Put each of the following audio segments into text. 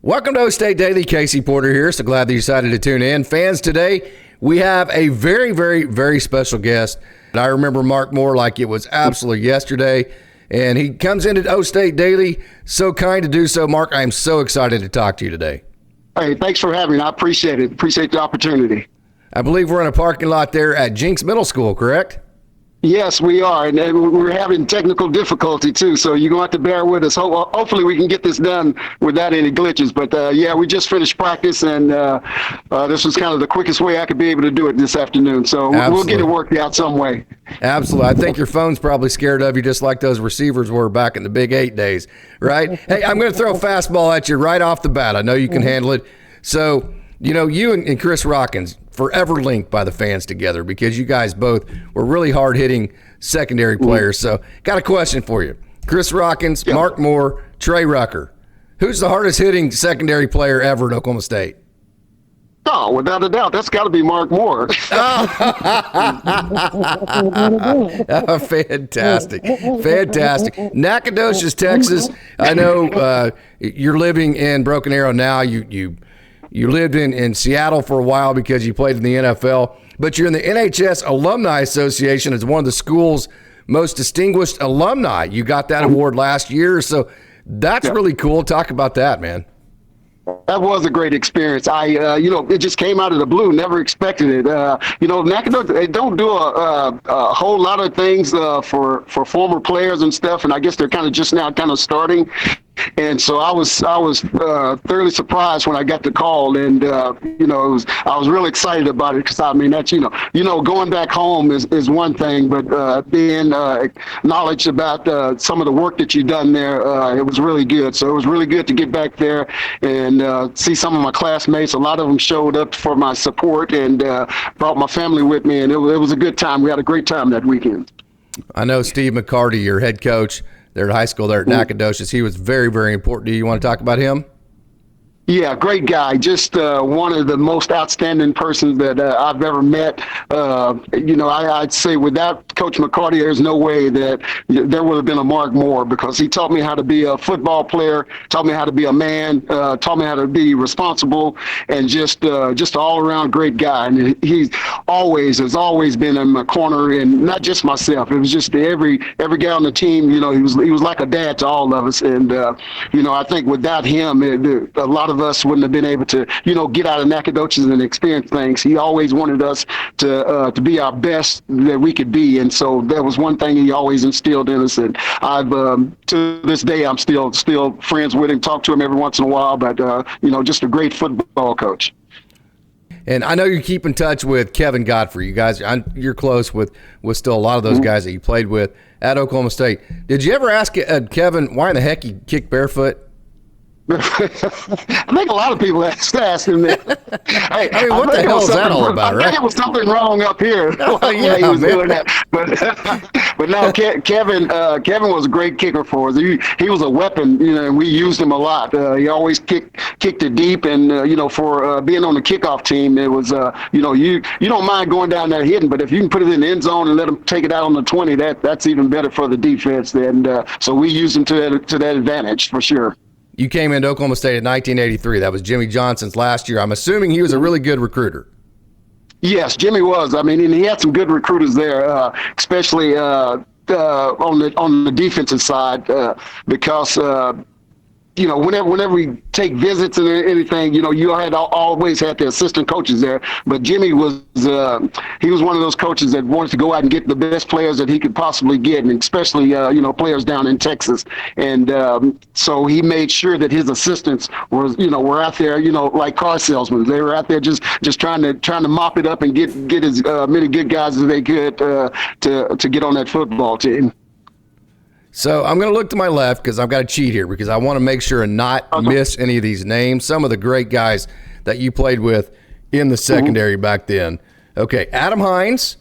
Welcome to OkState Daily. Casey Porter here. So glad that you decided to tune in. Fans, today we have a very, very, very special guest. And I remember Mark Moore like it was absolutely yesterday. And he comes into OkState Daily. So kind to do so. Mark, I am so excited to talk to you today. Hey, thanks for having me. I appreciate it. Appreciate the opportunity. I believe we're in a parking lot there at Jinx Middle School, correct? Yes, we are, and we're having technical difficulty too, so you're going to have to bear with us. Hopefully we can get this done without any glitches, but yeah, we just finished practice, and this was kind of the quickest way I could be able to do it this afternoon, so we'll get it worked out some way. Absolutely. I think your phone's probably scared of you just like those receivers were back in the Big 8 days, right? Hey, I'm going to throw a fastball at you right off the bat. I know you can handle it. So, you know, you and Chris Rockins, forever linked by the fans together because you guys both were really hard-hitting secondary players. So got a question for you. Chris Rockins, Mark Moore, Trey Rucker. Who's the hardest-hitting secondary player ever at Oklahoma State? Oh, without a doubt, that's got to be Mark Moore. Oh, fantastic. Fantastic. Nacogdoches, Texas. I know you're living in Broken Arrow now. You lived in Seattle for a while because you played in the NFL, but you're in the NHS Alumni Association as one of the school's most distinguished alumni. You got that award last year, so that's really cool. Talk about that, man. That was a great experience. It just came out of the blue. Never expected it. Nacogdoches, they don't do a whole lot of things for former players and stuff, and I guess they're kind of just now kind of starting. And so I was thoroughly surprised when I got the call, and I was really excited about it because I mean that's going back home is one thing, but being acknowledged about some of the work that you've done there, it was really good. So it was really good to get back there and see some of my classmates. A lot of them showed up for my support and brought my family with me, and it was a good time. We had a great time that weekend. I know Steve McCarty, your head coach there at high school there at Nacogdoches. He was very, very important. Do you want to talk about him? Yeah, great guy. Just one of the most outstanding persons that I've ever met. I'd say without Coach McCarty, there's no way that there would have been a Mark Moore because he taught me how to be a football player, taught me how to be a man, taught me how to be responsible, and just an all-around great guy. And he has always been in my corner, and not just myself. It was just every guy on the team. He was like a dad to all of us. And I think without him, a lot of us wouldn't have been able to, get out of Nacogdoches and experience things. He always wanted us to be our best that we could be, and so that was one thing he always instilled in us. And I've to this day I'm still friends with him, talk to him every once in a while. But just a great football coach. And I know you keep in touch with Kevin Godfrey. You guys, you're close with still a lot of those guys that you played with at Oklahoma State. Did you ever ask Kevin why in the heck he kicked barefoot? I think a lot of people asked him that. Hey, I mean, what the hell is that all about, right? I think it was something wrong up here. Oh, yeah, he was doing that. But no, Kevin was a great kicker for us. He was a weapon, and we used him a lot. He always kicked it deep, and for being on the kickoff team, it was you don't mind going down there hitting, but if you can put it in the end zone and let him take it out on the 20, that's even better for the defense. And so we used him to that advantage for sure. You came into Oklahoma State in 1983. That was Jimmy Johnson's last year. I'm assuming he was a really good recruiter. Yes, Jimmy was. I mean, and he had some good recruiters there, especially on the defensive side, because whenever we take visits and anything, you always had the assistant coaches there. But Jimmy was he was one of those coaches that wanted to go out and get the best players that he could possibly get, and especially players down in Texas. And so he made sure that his assistants were out there, like car salesmen. They were out there just trying to mop it up and get as many good guys as they could to get on that football team. So I'm going to look to my left because I've got to cheat here because I want to make sure and not miss any of these names. Some of the great guys that you played with in the secondary back then. Okay, Adam Hines,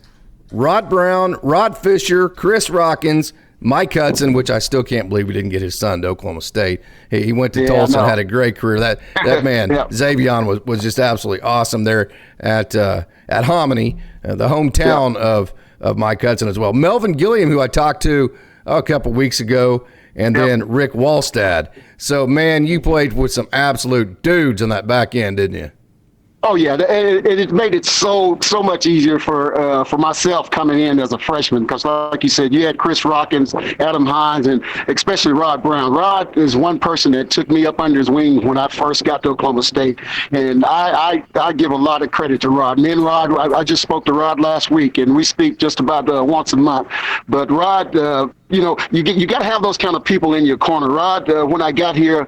Rod Brown, Rod Fisher, Chris Rockins, Mike Hudson, which I still can't believe we didn't get his son to Oklahoma State. He went to Tulsa and had a great career. That man, Xavion, was just absolutely awesome there at Hominy, the hometown of Mike Hudson as well. Melvin Gilliam, who I talked to a couple weeks ago, and then Rick Wallstad. So, man, you played with some absolute dudes on that back end, didn't you? Oh yeah, it made it so much easier for myself coming in as a freshman, because like you said, you had Chris Rockins, Adam Hines, and especially Rod Brown. Rod is one person that took me up under his wing when I first got to Oklahoma State, and I give a lot of credit to Rod. Me and Rod, I just spoke to Rod last week, and we speak just about once a month. But Rod, you got to have those kind of people in your corner. Rod, when I got here,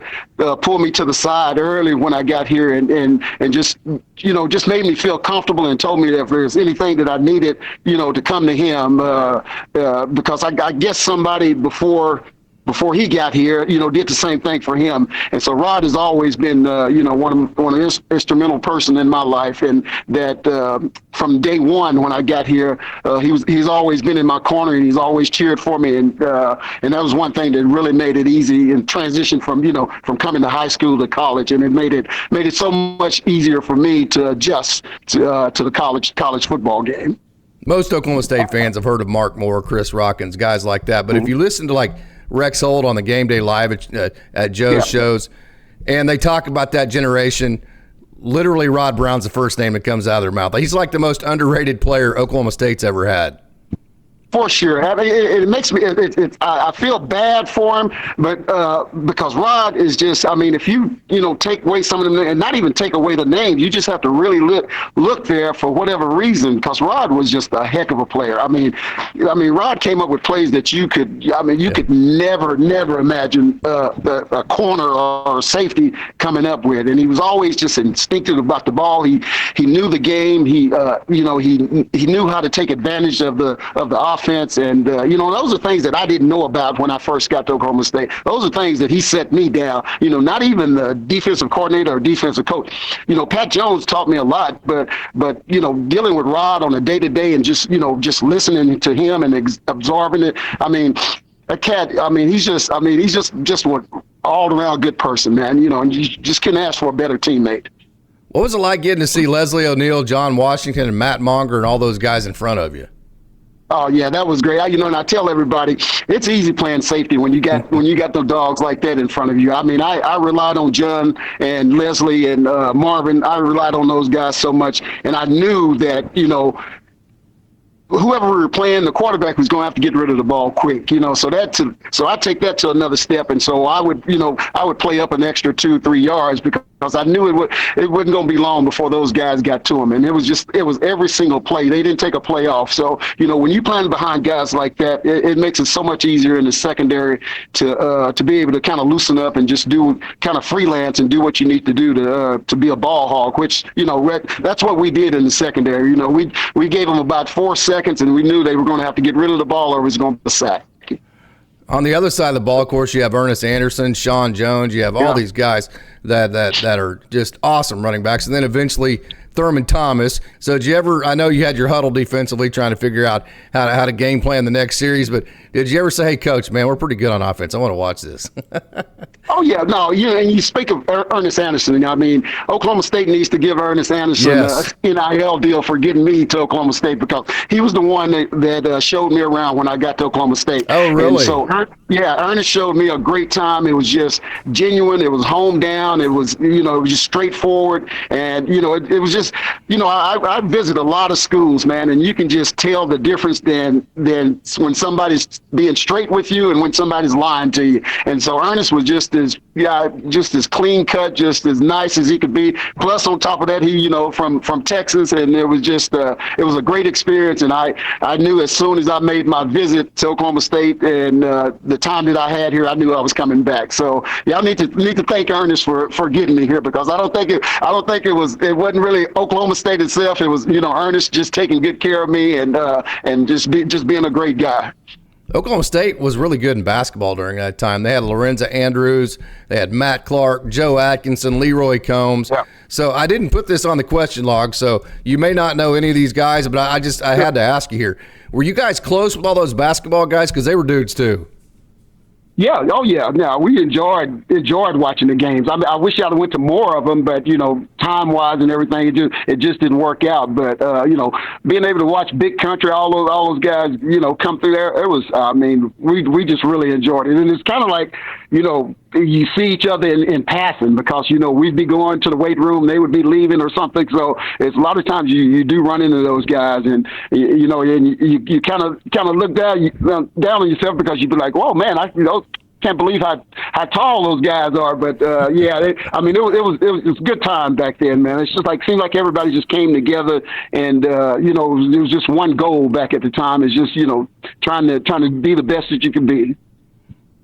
pulled me to the side early when I got here, and just made me feel comfortable and told me that if there's anything that I needed, to come to him, because I guess somebody before he got here, did the same thing for him. And so Rod has always been, one of the instrumental person in my life. And that from day one when I got here, he's always been in my corner, and he's always cheered for me. And that was one thing that really made it easy in transition from coming to high school to college. And it made it so much easier for me to adjust to the college football game. Most Oklahoma State fans have heard of Mark Moore, Chris Rockins, guys like that. But if you listen to like Rex Holt on the Game Day Live at Joe's shows, and they talk about that generation, literally Rod Brown's the first name that comes out of their mouth. He's like the most underrated player Oklahoma State's ever had. For sure. I mean, it makes me, I feel bad for him, but because Rod is just, I mean, if you take away some of them, and not even take away the names, you just have to really look there for whatever reason, because Rod was just a heck of a player. I mean, Rod came up with plays that you could never imagine a corner or safety coming up with, and he was always just instinctive about the ball. He knew the game. He knew how to take advantage of the offense. And, those are things that I didn't know about when I first got to Oklahoma State. Those are things that he set me down, not even the defensive coordinator or defensive coach. Pat Jones taught me a lot, but dealing with Rod on a day-to-day and just listening to him and absorbing it. I mean, that cat, he's just an all-around good person, man, and you just couldn't ask for a better teammate. What was it like getting to see Leslie ONeal, John Washington, and Matt Monger and all those guys in front of you? Oh yeah, that was great. And I tell everybody, it's easy playing safety when you got those dogs like that in front of you. I mean, I relied on John and Leslie and Marvin. I relied on those guys so much, and I knew that whoever we were playing, the quarterback was going to have to get rid of the ball quick. So I take that to another step, and so I would play up an extra 2-3 yards because I knew it wasn't going to be long before those guys got to him. And it was every single play. They didn't take a play off. So, when you're playing behind guys like that, it makes it so much easier in the secondary to be able to kind of loosen up and just do kind of freelance and do what you need to do to be a ball hog, which, that's what we did in the secondary. We gave them about 4 seconds, and we knew they were going to have to get rid of the ball or it was going to be a sack. On the other side of the ball, of course, you have Ernest Anderson, Sean Jones. You have all these guys that are just awesome running backs. And then eventually Thurman Thomas. So did you ever – I know you had your huddle defensively trying to figure out how to game plan the next series, but did you ever say, hey, Coach, man, we're pretty good on offense. I want to watch this. Oh, yeah. No, and you speak of Ernest Anderson. I mean, Oklahoma State needs to give Ernest Anderson an NIL deal for getting me to Oklahoma State, because he was the one that showed me around when I got to Oklahoma State. Oh, really? And so, Ernest showed me a great time. It was just genuine. It was home down. It was, it was just straightforward. And, it was just, I visit a lot of schools, man, and you can just tell the difference than when somebody's being straight with you and when somebody's lying to you. And so Ernest was just as clean cut, just as nice as he could be. Plus, on top of that, he, from Texas, and it was just, it was a great experience. And I knew as soon as I made my visit to Oklahoma State and the time that I had here, I knew I was coming back. So I need to thank Ernest for getting me here, because I don't think it wasn't really Oklahoma State itself. It was, Ernest just taking good care of me and just being a great guy. Oklahoma State was really good in basketball during that time. They had Lorenzo Andrews, they had Matt Clark, Joe Atkinson, Leroy Combs. Yeah. So I didn't put this on the question log, so you may not know any of these guys, but I had to ask you here. Were you guys close with all those basketball guys? Because they were dudes too. Yeah, oh yeah. No, we enjoyed watching the games. I wish I'd went to more of them, but time wise and everything, it just didn't work out. But being able to watch Big Country, all those guys, come through there, it was. I mean, we just really enjoyed it, and it's kind of like you see each other in passing because we'd be going to the weight room, they would be leaving or something. So it's a lot of times you do run into those guys, and and you kind of look down on yourself because you'd be like, whoa, man, can't believe how tall those guys are. But it was a good time back then, man. It's just seemed like everybody just came together, and it was just one goal back at the time. Is just trying to be the best that you can be.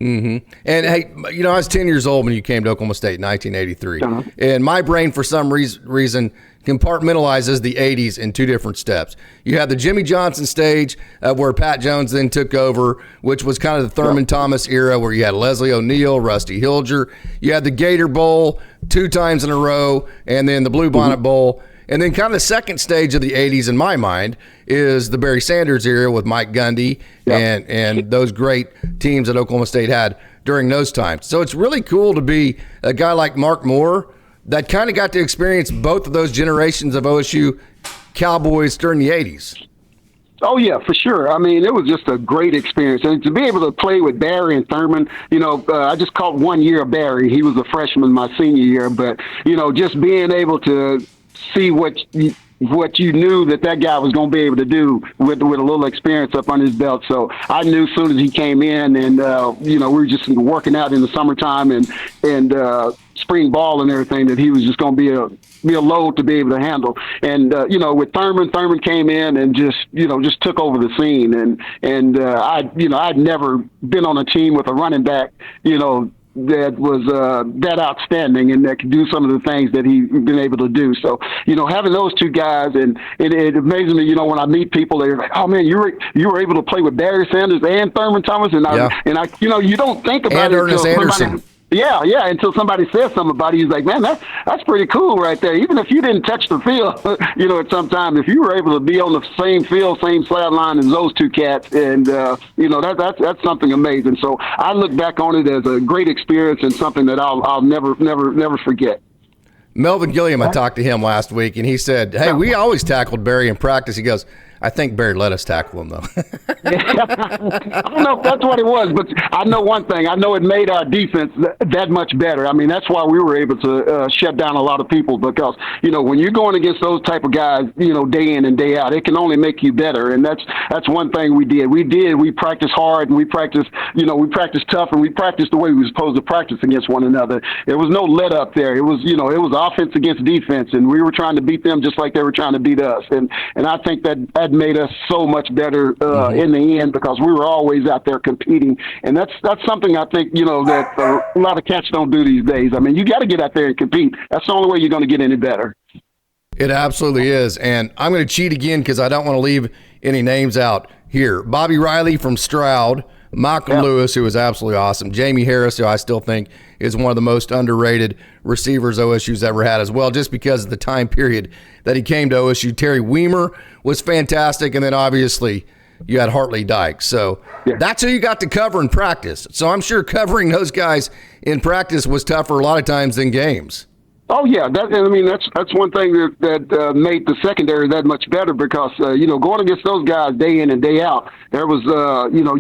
Mm-hmm. And hey, I was 10 years old when you came to Oklahoma State in 1983, and my brain for some reason compartmentalizes the 80s in two different steps. You had the Jimmy Johnson stage where Pat Jones then took over, which was kind of the Thurman Thomas era where you had Leslie ONeal, Rusty Hilger. You had the Gator Bowl 2 times in a row, and then the Blue Bonnet Bowl. And then kind of the second stage of the 80s in my mind is the Barry Sanders era with Mike Gundy and those great teams that Oklahoma State had during those times. So it's really cool to be a guy like Mark Moore that kind of got to experience both of those generations of OSU Cowboys during the 80s. Oh, yeah, for sure. I mean, it was just a great experience. And to be able to play with Barry and Thurman, I just caught 1 year of Barry. He was a freshman my senior year. But, just being able to see what you knew that guy was going to be able to do with a little experience up on his belt. So I knew as soon as he came in, and we were just working out in the summertime and spring ball and everything, that he was just going to be a load to be able to handle. And with Thurman came in and just took over the scene. And I'd never been on a team with a running back, that was that outstanding and that could do some of the things that he's been able to do. So, having those two guys, and it amazes me, when I meet people, they're like, "Oh man, you were able to play with Barry Sanders and Thurman Thomas," and I you don't think about and it. Ernest Anderson. Yeah, until somebody says something about it, he's like, man, that's pretty cool right there. Even if you didn't touch the field, at some time, if you were able to be on the same field, same sideline as those two cats, and that's something amazing. So I look back on it as a great experience and something that I'll never forget. Melvin Gilliam, I talked to him last week, and he said, hey, we always tackled Barry in practice. He goes, I think Barry let us tackle him, though. I don't know if that's what it was, but I know one thing. I know it made our defense that much better. I mean, that's why we were able to shut down a lot of people, because, when you're going against those type of guys, day in and day out, it can only make you better. And that's one thing we did. We practiced hard, and we practiced tough, and we practiced the way we were supposed to practice against one another. There was no let up there. It was, it was offense against defense, and we were trying to beat them just like they were trying to beat us. And I think that made us so much better in the end, because we were always out there competing. And that's something I think, that a lot of cats don't do these days. I mean, you got to get out there and compete. That's the only way you're going to get any better. It absolutely is. And I'm going to cheat again because I don't want to leave any names out here. Bobby Riley from Stroud, Malcolm Lewis, who was absolutely awesome, Jamie Harris, who I still think is one of the most underrated receivers OSU's ever had as well, just because of the time period that he came to OSU. Terry Weimer was fantastic, and then obviously you had Hartley Dykes. So that's who you got to cover in practice. So I'm sure covering those guys in practice was tougher a lot of times than games. Oh yeah, that's one thing that made the secondary that much better, because going against those guys day in and day out, there was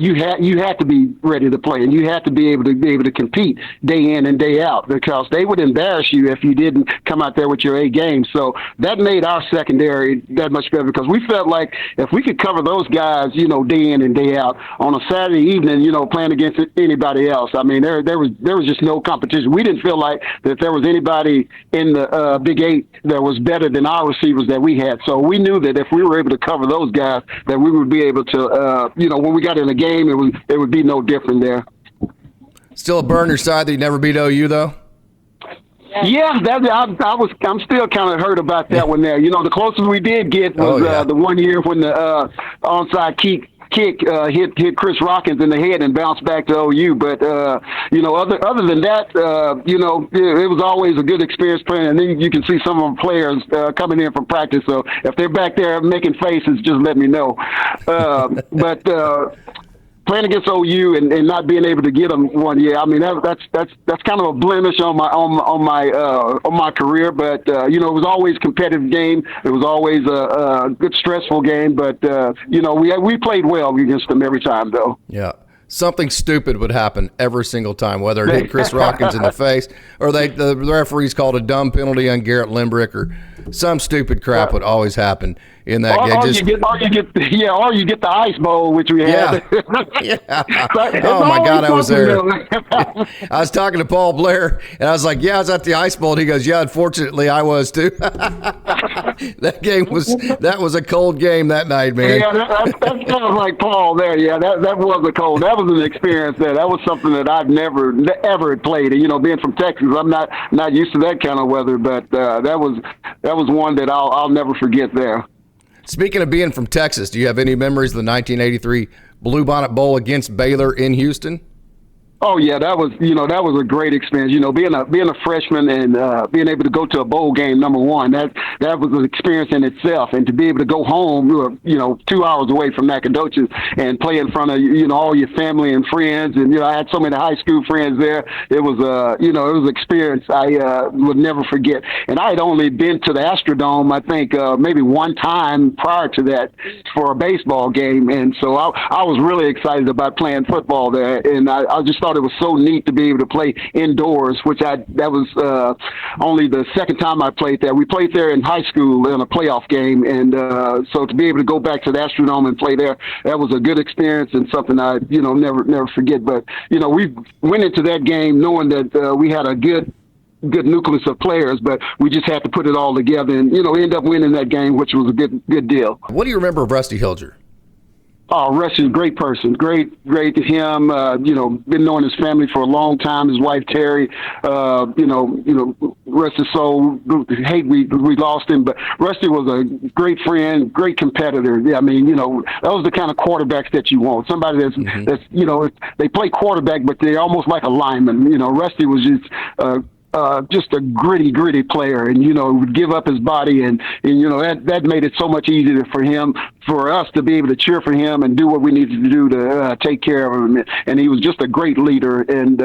you had to be ready to play, and you had to be able to compete day in and day out, because they would embarrass you if you didn't come out there with your A game. So that made our secondary that much better, because we felt like if we could cover those guys, day in and day out on a Saturday evening, playing against anybody else, I mean there was just no competition. We didn't feel like that there was anybody in the Big 8 that was better than our receivers that we had. So we knew that if we were able to cover those guys, that we would be able to, when we got in the game, it would be no different there. Still a burner side that you never beat OU, though? Yeah, I'm still kind of hurt about that one there. The closest we did get was the 1 year when the onside kick hit Chris Rockins in the head and bounced back to OU. But other than that, it was always a good experience playing. And then you can see some of the players coming in from practice. So if they're back there making faces, just let me know. But playing against OU and not being able to get them one. Yeah, I mean that's kind of a blemish on my career. But it was always a competitive game. It was always a good stressful game. But we played well against them every time, though. Yeah. Something stupid would happen every single time, whether it hit Chris Rockins in the face or the referees called a dumb penalty on Garrett Limbrick, or some stupid crap would always happen in that game. Or you get the ice bowl, which we had. Yeah. Oh my God, I was there. I was talking to Paul Blair, and I was like, "Yeah, I was at the ice bowl." And he goes, "Yeah, unfortunately, I was too." That was a cold game that night, man. Yeah, that's kind of like Paul there. Yeah, that was a cold. That was an experience there. That was something that I've never ever played. Being from Texas, I'm not used to that kind of weather, but that was one that I'll never forget there. Speaking of being from Texas, do you have any memories of the 1983 Blue Bonnet Bowl against Baylor in Houston? Oh yeah, that was a great experience. Being a freshman and being able to go to a bowl game, number one, that was an experience in itself. And to be able to go home, 2 hours away from Nacogdoches and play in front of all your family and friends, and I had so many high school friends there. It was it was an experience I would never forget. And I had only been to the Astrodome, I think maybe one time prior to that for a baseball game, and so I was really excited about playing football there, and I just thought it was so neat to be able to play indoors, which that was only the second time I played there. We played there in high school in a playoff game, and so to be able to go back to the Astrodome and play there, that was a good experience and something I never forget. But we went into that game knowing that we had a good nucleus of players, but we just had to put it all together and end up winning that game, which was a good deal. What do you remember of Rusty Hilger? Oh, Russ is a great person. Great to him. Been knowing his family for a long time. His wife Terry. Russ is so hate we lost him, but Rusty was a great friend, great competitor. Yeah, I mean, that was the kind of quarterbacks that you want. Somebody that's they play quarterback, but they're almost like a lineman. Rusty was just a gritty player, and would give up his body, and that made it so much easier for us to be able to cheer for him and do what we needed to do to take care of him. And he was just a great leader, and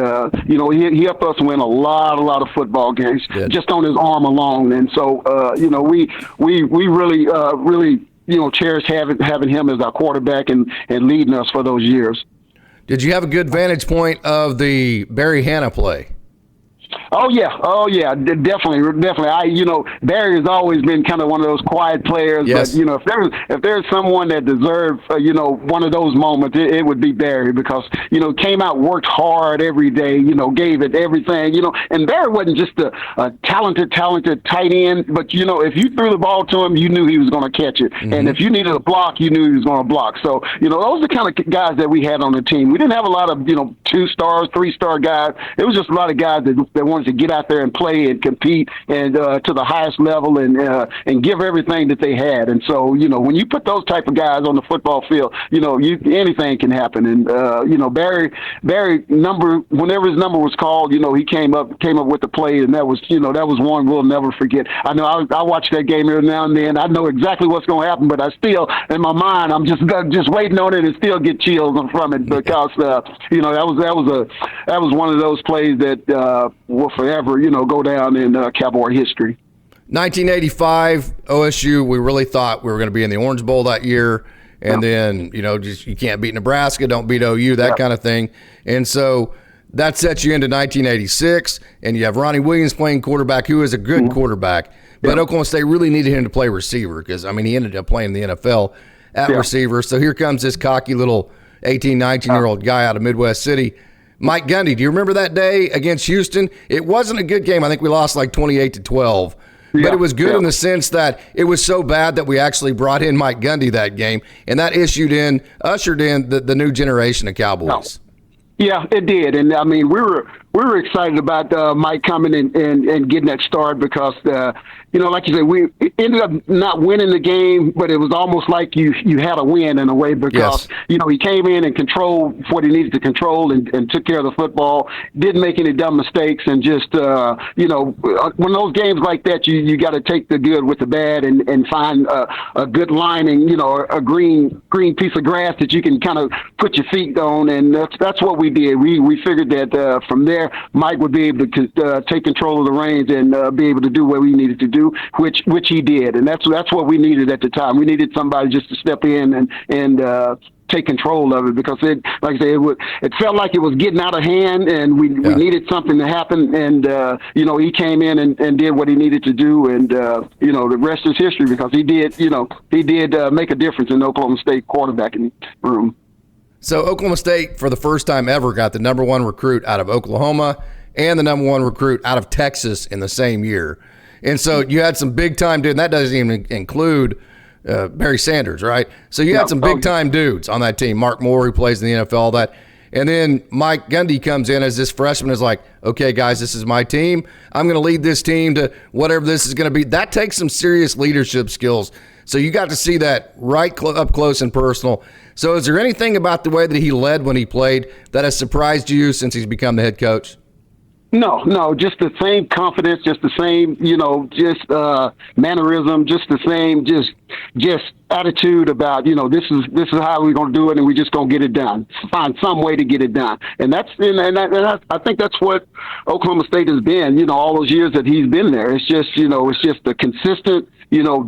he helped us win a lot of football games just on his arm alone. And so we really cherish having him as our quarterback and leading us for those years. Did you have a good vantage point of the Barry Hannah play? Oh yeah, definitely. Barry has always been kind of one of those quiet players. Yes. But if there's someone that deserved one of those moments, it would be Barry, because came out, worked hard every day, gave it everything, and Barry wasn't just a talented tight end, but if you threw the ball to him, you knew he was going to catch it, and if you needed a block, you knew he was going to block. So those are the kind of guys that we had on the team. We didn't have a lot of 2-star, 3-star guys. It was just a lot of guys that wanted to get out there and play and compete and to the highest level and give everything that they had. And so when you put those type of guys on the football field, anything can happen. And Barry whenever his number was called, he came up with the play, and that was one we'll never forget. I know I watch that game every now and then. I know exactly what's going to happen, but I still, in my mind, I'm just waiting on it and still get chills from it, because that was one of those plays that will forever, go down in Cowboy history. 1985, OSU, we really thought we were going to be in the Orange Bowl that year. And then, just you can't beat Nebraska, don't beat OU, that kind of thing. And so that sets you into 1986, and you have Ronnie Williams playing quarterback, who is a good quarterback. But Oklahoma State really needed him to play receiver because, he ended up playing the NFL at receiver. So here comes this cocky little 18, 19-year-old guy out of Midwest City, Mike Gundy. Do you remember that day against Houston? It wasn't a good game. I think we lost like 28-12. But it was good in the sense that it was so bad that we actually brought in Mike Gundy that game, and that ushered in the new generation of Cowboys. Yeah, it did. And we were were excited about Mike coming and getting that start because like you said, we ended up not winning the game, but it was almost like you had a win in a way because he came in and controlled what he needed to control and took care of the football. Didn't make any dumb mistakes, and just when those games like that, you got to take the good with the bad and find a good lining, a green piece of grass that you can kind of put your feet on, and that's what we did. We figured that from there, Mike would be able to take control of the reins and be able to do what we needed to do, which he did, and that's what we needed at the time. We needed somebody just to step in and take control of it because it felt like it was getting out of hand, and we needed something to happen. And he came in and did what he needed to do, and the rest is history because he did make a difference in the Oklahoma State quarterbacking room. So Oklahoma State, for the first time ever, got the number one recruit out of Oklahoma and the number one recruit out of Texas in the same year. And so you had some big-time dudes, and that doesn't even include Barry Sanders, right? So you had some big-time dudes on that team. Mark Moore, who plays in the NFL, all that. And then Mike Gundy comes in as this freshman, is like, okay, guys, this is my team. I'm going to lead this team to whatever this is going to be. That takes some serious leadership skills. So you got to see that right up close and personal. So is there anything about the way that he led when he played that has surprised you since he's become the head coach? No, just the same confidence, just the same, mannerism, just the same, just attitude about, this is how we're going to do it, and we're just going to get it done. Find some way to get it done, and I think that's what Oklahoma State has been, all those years that he's been there. It's just, the consistent,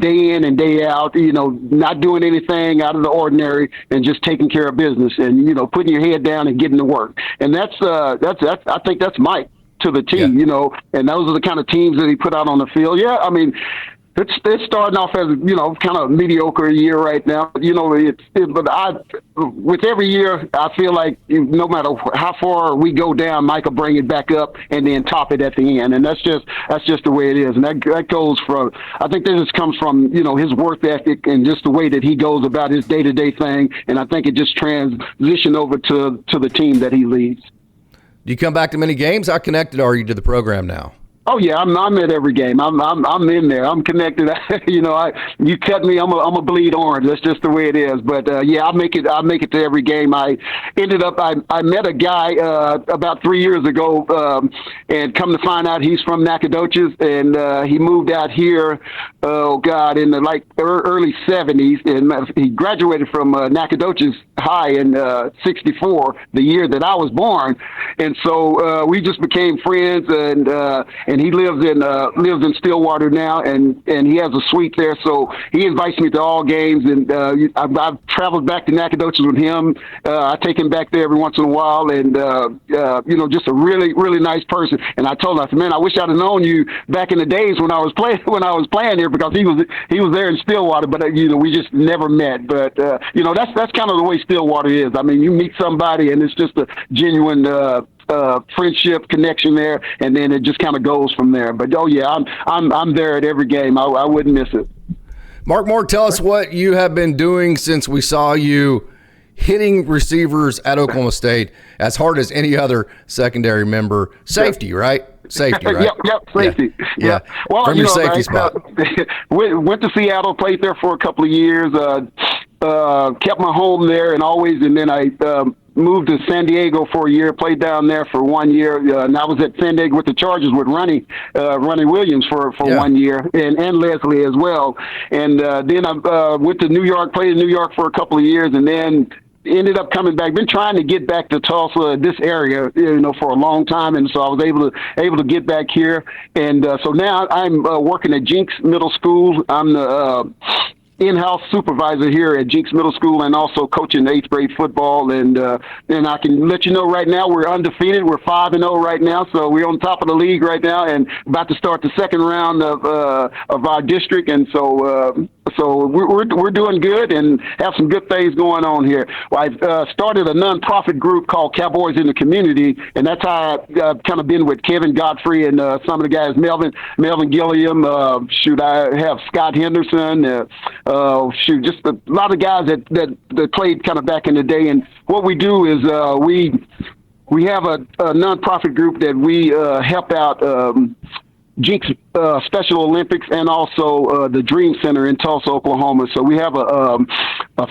day in and day out, not doing anything out of the ordinary and just taking care of business and, putting your head down and getting to work. And that's I think that's Mike to the team, and those are the kind of teams that he put out on the field. Yeah, I mean, it's starting off as kind of mediocre year right now. With every year, I feel like no matter how far we go down, Mike will bring it back up and then top it at the end, and that's just the way it is. And that goes from, I think this comes from his work ethic and just the way that he goes about his day-to-day thing, and I think it just transitioned over to the team that he leads. Do you come back to many games? How connected are you to the program now? Oh yeah, I'm at every game. I'm in there. I'm connected. You cut me, I'm a bleed orange. That's just the way it is. But I make it to every game. I met a guy about 3 years ago, and come to find out he's from Nacogdoches, and he moved out here. In the early '70s, and he graduated from Nacogdoches High in '64, the year that I was born, and so we just became friends, and he lives in Stillwater now, and he has a suite there, so he invites me to all games, and I've traveled back to Nacogdoches with him. I take him back there every once in a while, and just a really, really nice person. And I told him, I said, man, I wish I'd have known you back in the days when I was playing here, because he was there in Stillwater, but we just never met. But that's kind of the way Stillwater is. I mean, you meet somebody, and it's just a genuine friendship connection there, and then it just kind of goes from there. But I'm there at every game. I wouldn't miss it. Mark Moore, tell us what you have been doing since we saw you hitting receivers at Oklahoma State as hard as any other secondary member. Safety, right? Safety, right? Yep, safety. Yeah. Well, from your safety spot. Went to Seattle, played there for a couple of years, kept my home there and then I moved to San Diego for a year, played down there for 1 year, and I was at San Diego with the Chargers with Ronnie Williams for 1 year, and Leslie as well. And then I went to New York, played in New York for a couple of years, and then ended up coming back. Been trying to get back to Tulsa, this area, for a long time, and so I was able to get back here. And so now I'm working at Jinx Middle School. I'm the in-house supervisor here at Jinx Middle School, and also coaching 8th grade football. And I can let you know right now we're undefeated. We're 5-0 right now, so we're on top of the league right now, and about to start the second round of our district. And so we're doing good and have some good things going on here. Well, I've started a nonprofit group called Cowboys in the Community, and that's how I've kind of been with Kevin Godfrey and some of the guys, Melvin Gilliam. I have Scott Henderson. Just a lot of guys that played kind of back in the day. And what we do is We have a nonprofit group that we help out Jinx Special Olympics and also the Dream Center in Tulsa, Oklahoma. So we have a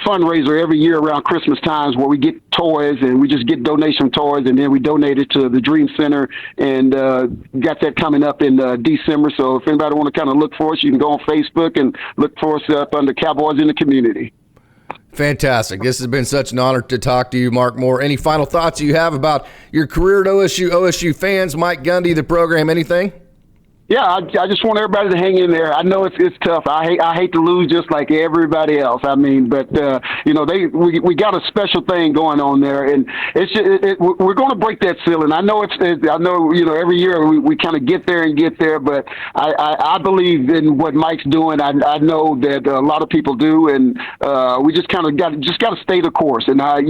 fundraiser every year around Christmas times where we get toys and we just get donation toys and then we donate it to the Dream Center and got that coming up in December. So if anybody want to kind of look for us, you can go on Facebook and look for us up under Cowboys in the Community. Fantastic. This has been such an honor to talk to you, Mark Moore. Any final thoughts you have about your career at OSU, OSU fans, Mike Gundy, the program, anything? Yeah, I just want everybody to hang in there. I know it's tough. I hate to lose just like everybody else. I mean, but you know, we got a special thing going on there, and we're going to break that ceiling. I know I know, you know, every year we kind of get there, but I believe in what Mike's doing. I know that a lot of people do, and we just kind of got to stay the course. And I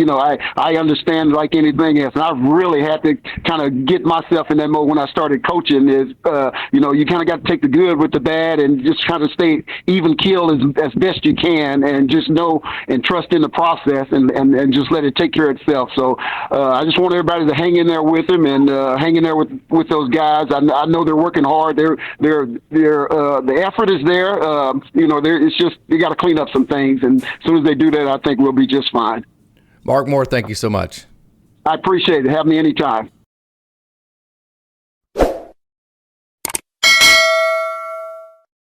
understand like anything else, and I really had to kind of get myself in that mode when I started coaching. You kind of got to take the good with the bad and just kind of stay even keel as best you can and just know and trust in the process and just let it take care of itself. So I just want everybody to hang in there with him and hang in there with those guys. I know they're working hard. The effort is there. It's just you got to clean up some things, and as soon as they do that, I think we'll be just fine. Mark Moore, thank you so much. I appreciate it. Have me anytime.